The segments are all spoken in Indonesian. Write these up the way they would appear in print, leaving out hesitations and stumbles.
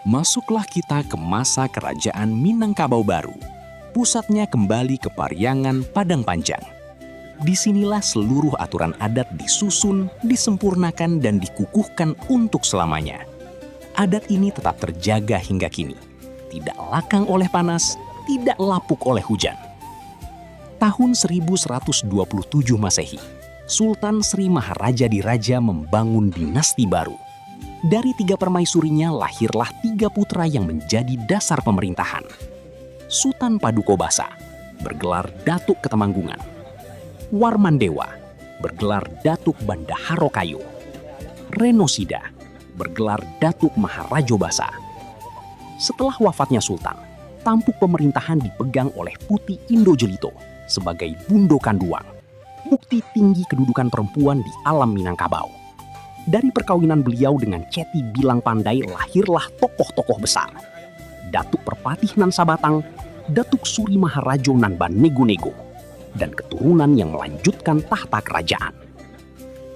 Masuklah kita ke masa kerajaan Minangkabau baru. Pusatnya kembali ke Pariangan Padang Panjang. Disinilah seluruh aturan adat disusun, disempurnakan, dan dikukuhkan untuk selamanya. Adat ini tetap terjaga hingga kini. Tidak lakang oleh panas, tidak lapuk oleh hujan. Tahun 1127 Masehi, Sultan Sri Maharaja Diraja membangun dinasti baru. Dari 3 permaisurinya lahirlah 3 putra yang menjadi dasar pemerintahan. Sutan Padukobasa, bergelar Datuk Ketemanggungan. Warmandewa, bergelar Datuk Bandaharo Kayo. Renosida, bergelar Datuk Maharajo Basa. Setelah wafatnya Sultan, tampuk pemerintahan dipegang oleh Puti Indojelito sebagai Bundo Kanduang, bukti tinggi kedudukan perempuan di alam Minangkabau. Dari perkawinan beliau dengan Ceti Bilang Pandai lahirlah tokoh-tokoh besar. Datuk Perpatih Nan Sabatang, Datuk Suri Maharajo Nan Banego-nego, dan keturunan yang melanjutkan tahta kerajaan.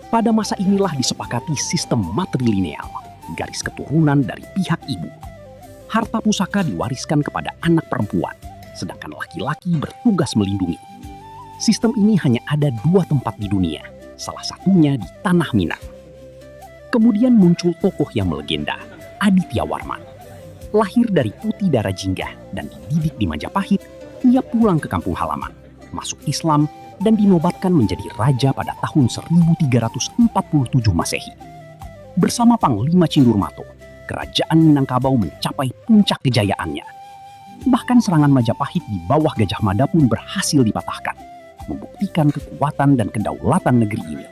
Pada masa inilah disepakati sistem matrilineal, garis keturunan dari pihak ibu. Harta pusaka diwariskan kepada anak perempuan, sedangkan laki-laki bertugas melindungi. Sistem ini hanya ada 2 tempat di dunia, salah satunya di Tanah Minang. Kemudian muncul tokoh yang melegenda, Aditya Warman. Lahir dari Puti Darajingga dan dididik di Majapahit, ia pulang ke kampung halaman, masuk Islam, dan dinobatkan menjadi raja pada tahun 1347 Masehi. Bersama Panglima Cindurmato, kerajaan Minangkabau mencapai puncak kejayaannya. Bahkan serangan Majapahit di bawah Gajah Mada pun berhasil dipatahkan, membuktikan kekuatan dan kedaulatan negeri ini.